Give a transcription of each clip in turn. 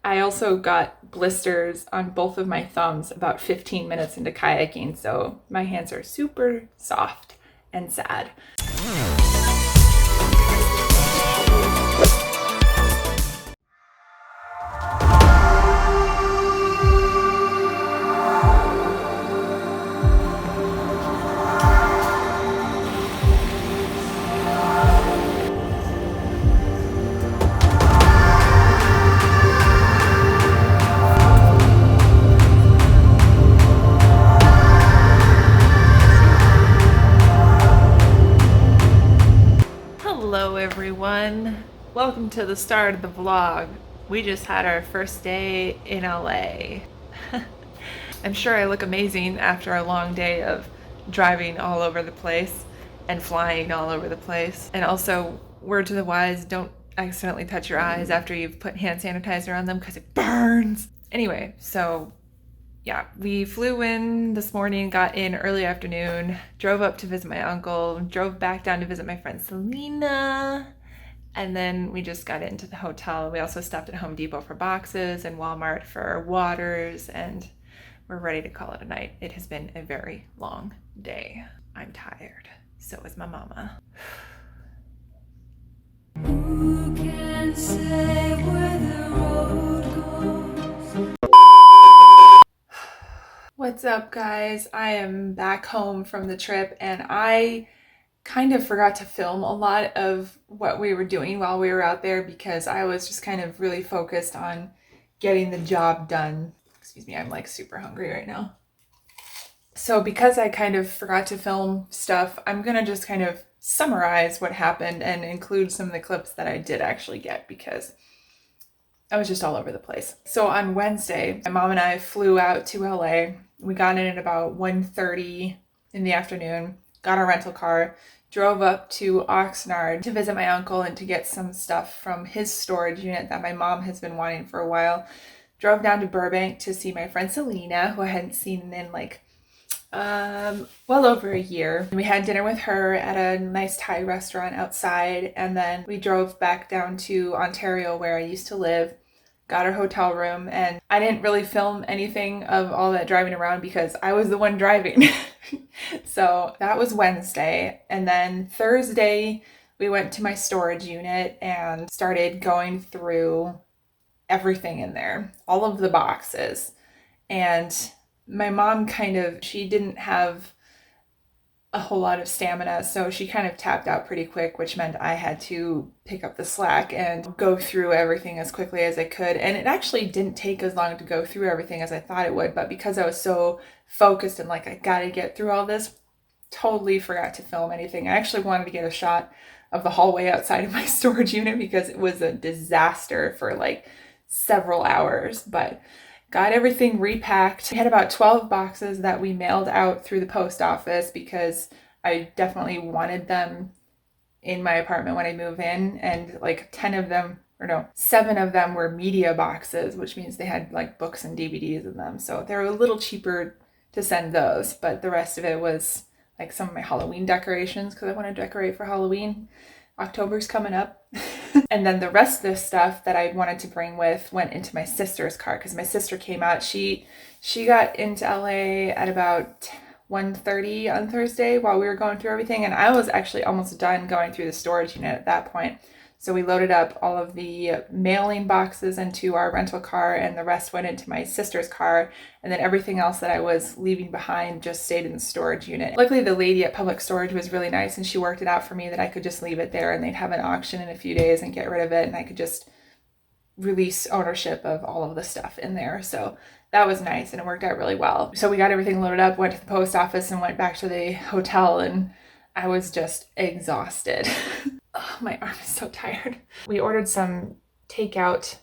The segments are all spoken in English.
I also got blisters on both of my thumbs about 15 minutes into kayaking, so my hands are super soft and sad. Hello everyone, welcome to the start of the vlog. We just had our first day in LA. I'm sure I look amazing after a long day of driving all over the place and flying all over the place. And also, word to the wise, don't accidentally touch your eyes after you've put hand sanitizer on them because it burns. Anyway, so yeah, we flew in this morning, got in early afternoon, drove up to visit my uncle, drove back down to visit my friend Selena, and then we just got into the hotel. We also stopped at Home Depot for boxes and Walmart for waters, and we're ready to call it a night. It has been a very long day. I'm tired. So is my mama. Who can say where the road goes? What's up, guys? I am back home from the trip, and I kind of forgot to film a lot of what we were doing while we were out there because I was just kind of really focused on getting the job done. Excuse me, I'm like super hungry right now. So because I kind of forgot to film stuff, I'm gonna just kind of summarize what happened and include some of the clips that I did actually get because I was just all over the place. So on Wednesday, my mom and I flew out to LA. We got in at about 1:30 in the afternoon, got a rental car, drove up to Oxnard to visit my uncle and to get some stuff from his storage unit that my mom has been wanting for a while. Drove down to Burbank to see my friend Selena, who I hadn't seen in like well over a year. We had dinner with her at a nice Thai restaurant outside, and then we drove back down to Ontario where I used to live, got our hotel room, and I didn't really film anything of all that driving around because I was the one driving. So that was Wednesday, and then Thursday we went to my storage unit and started going through everything in there, all of the boxes. And my mom she didn't have a whole lot of stamina, so she kind of tapped out pretty quick, which meant I had to pick up the slack and go through everything as quickly as I could. And it actually didn't take as long to go through everything as I thought it would, but because I was so focused and like, I gotta get through all this, totally forgot to film anything. I actually wanted to get a shot of the hallway outside of my storage unit because it was a disaster for like several hours, but got everything repacked. We had about 12 boxes that we mailed out through the post office because I definitely wanted them in my apartment when I move in, and like 7 of them were media boxes, which means they had like books and DVDs in them. So they were a little cheaper to send those, but the rest of it was like some of my Halloween decorations because I want to decorate for Halloween. October's coming up. And then the rest of the stuff that I wanted to bring went into my sister's car because my sister came out. She got into LA at about 1:30 on Thursday while we were going through everything, and I was actually almost done going through the storage unit at that point. So we loaded up all of the mailing boxes into our rental car, and the rest went into my sister's car, and then everything else that I was leaving behind just stayed in the storage unit. Luckily, the lady at Public Storage was really nice, and she worked it out for me that I could just leave it there, and they'd have an auction in a few days and get rid of it, and I could just release ownership of all of the stuff in there. So that was nice, and it worked out really well. So we got everything loaded up, went to the post office, and went back to the hotel, and I was just exhausted. Oh, my arm is so tired. We ordered some takeout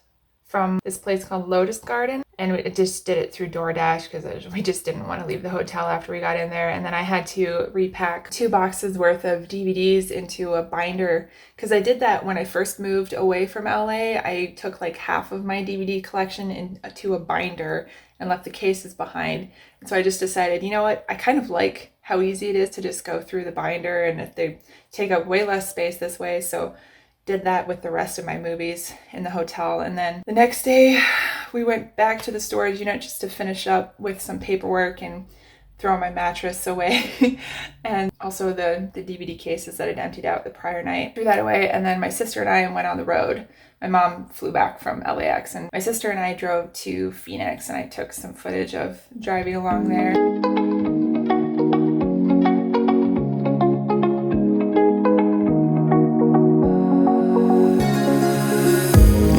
from this place called Lotus Garden, and we just did it through DoorDash because we just didn't want to leave the hotel after we got in there. And then I had to repack 2 boxes worth of DVDs into a binder because I did that when I first moved away from LA. I took like half of my DVD collection into a binder and left the cases behind. And so I just decided, you know what, I kind of like how easy it is to just go through the binder, and if they take up way less space this way. So did that with the rest of my movies in the hotel. And then the next day we went back to the storage unit just to finish up with some paperwork and throw my mattress away and also the DVD cases that I'd emptied out the prior night. Threw that away, and then my sister and I went on the road. My mom flew back from LAX, and my sister and I drove to Phoenix, and I took some footage of driving along there.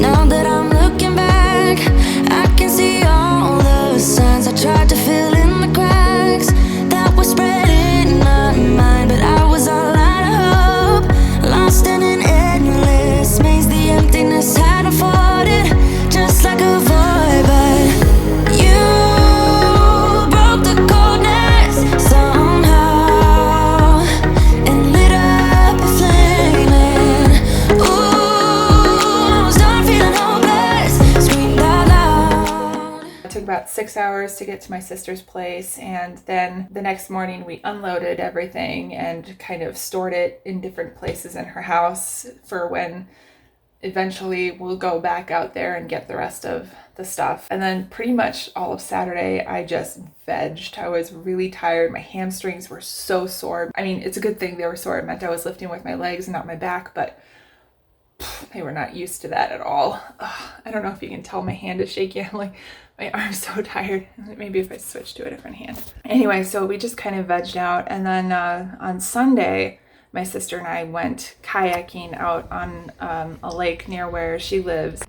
Now that I'm looking back, I can see all the signs I tried to fill in the cracks that were spread in my mind, but I was all out of hope, lost in an endless maze. The emptiness had unfolded just like a void, but you broke the coldness somehow and lit up a flame. And ooh, I was done feeling hopeless, screamed out loud. It took about 6 hours to get to my sister's place, and then the next morning we unloaded everything and kind of stored it in different places in her house for when eventually we'll go back out there and get the rest of the stuff. And then pretty much all of Saturday I just vegged. I was really tired. My hamstrings were so sore. I mean, it's a good thing they were sore. It meant I was lifting with my legs and not my back, but they were not used to that at all. Ugh, I don't know if you can tell my hand is shaky. I'm like, my arm's so tired. Maybe if I switch to a different hand. Anyway, so we just kind of vegged out. And then on Sunday, my sister and I went kayaking out on a lake near where she lives.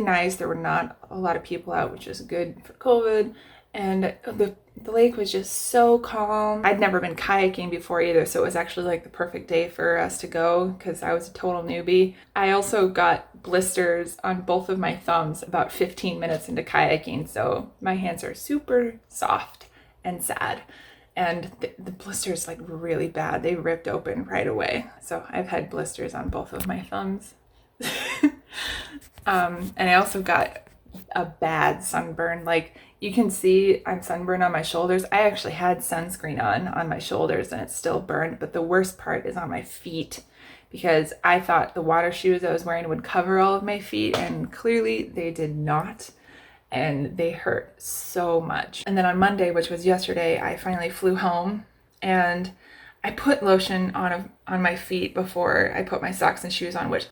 Nice. There were not a lot of people out, which is good for COVID, and the lake was just so calm. I'd never been kayaking before either, so it was actually like the perfect day for us to go because I was a total newbie. I also got blisters on both of my thumbs about 15 minutes into kayaking, so my hands are super soft and sad, and the blisters like were really bad. They ripped open right away, so I've had blisters on both of my thumbs. And I also got a bad sunburn. Like, you can see I'm sunburned on my shoulders. I actually had sunscreen on my shoulders and it's still burned, but the worst part is on my feet because I thought the water shoes I was wearing would cover all of my feet, and clearly they did not, and they hurt so much. And then on Monday, which was yesterday, I finally flew home and I put lotion on my feet before I put my socks and shoes on, which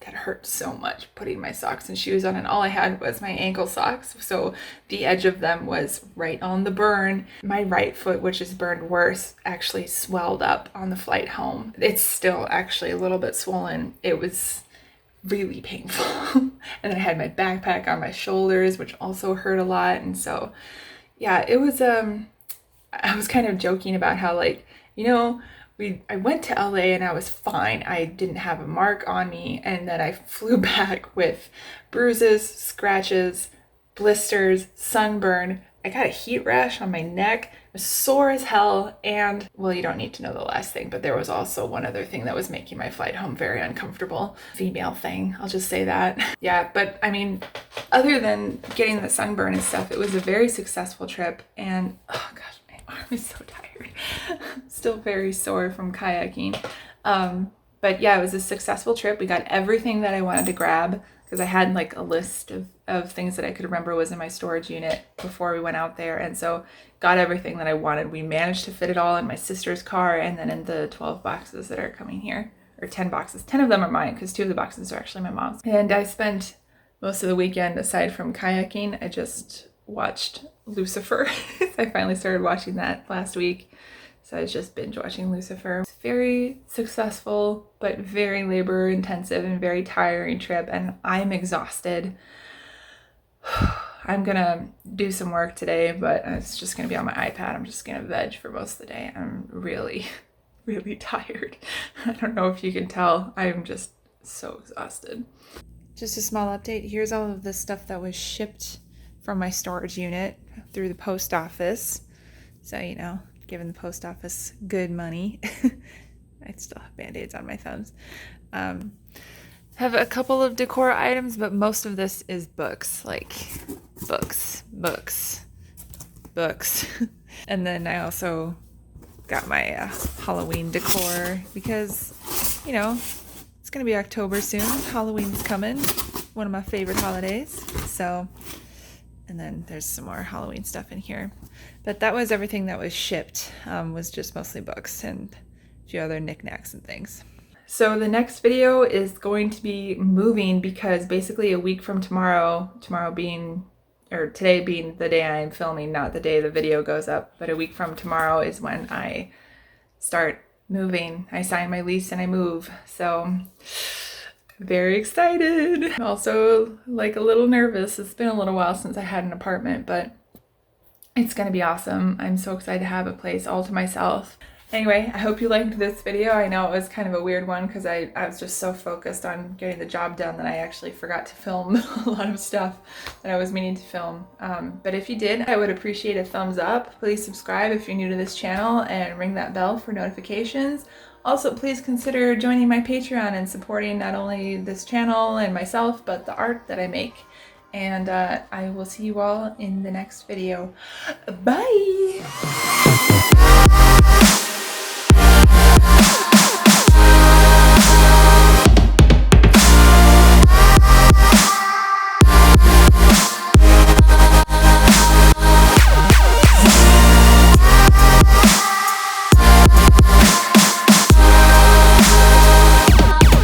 that hurt so much, putting my socks and shoes on, and all I had was my ankle socks, so the edge of them was right on the burn. My right foot, which is burned worse, actually swelled up on the flight home. It's still actually a little bit swollen. It was really painful. And I had my backpack on my shoulders, which also hurt a lot. And so yeah, it was I was kind of joking about how, like, you know, I went to LA and I was fine. I didn't have a mark on me, and then I flew back with bruises, scratches, blisters, sunburn. I got a heat rash on my neck. I was sore as hell, and, well, you don't need to know the last thing, but there was also one other thing that was making my flight home very uncomfortable. Female thing, I'll just say that. Yeah, but I mean, other than getting the sunburn and stuff, it was a very successful trip, and oh gosh, my arm is so tired. Still very sore from kayaking. But yeah, it was a successful trip. We got everything that I wanted to grab because I had like a list of things that I could remember was in my storage unit before we went out there. And so got everything that I wanted. We managed to fit it all in my sister's car and then in the 12 boxes that are coming here, or 10 boxes. 10 of them are mine because 2 of the boxes are actually my mom's. And I spent most of the weekend, aside from kayaking, I just watched Lucifer. I finally started watching that last week. So I was just binge watching Lucifer. It's very successful, but very labor intensive and very tiring trip, and I'm exhausted. I'm gonna do some work today, but it's just gonna be on my iPad. I'm just gonna veg for most of the day. I'm really, really tired. I don't know if you can tell. I'm just so exhausted. Just a small update. Here's all of the stuff that was shipped from my storage unit through the post office. So, you know, giving the post office good money. I still have band-aids on my thumbs. Have a couple of decor items, but most of this is books, like books. And then I also got my Halloween decor because, you know, it's gonna be October soon. Halloween's coming, one of my favorite holidays. So, and then there's some more Halloween stuff in here. But that was everything that was shipped, was just mostly books and a few other knickknacks and things. So the next video is going to be moving because basically a week from tomorrow being, or today being the day I'm filming, not the day the video goes up, but a week from tomorrow is when I start moving. I sign my lease and I move. So very excited. I'm also like a little nervous. It's been a little while since I had an apartment, but it's gonna be awesome. I'm so excited to have a place all to myself. Anyway, I hope you liked this video. I know it was kind of a weird one because I was just so focused on getting the job done that I actually forgot to film a lot of stuff that I was meaning to film. But if you did, I would appreciate a thumbs up. Please subscribe if you're new to this channel and ring that bell for notifications. Also, please consider joining my Patreon and supporting not only this channel and myself, but the art that I make. And I will see you all in the next video. Bye!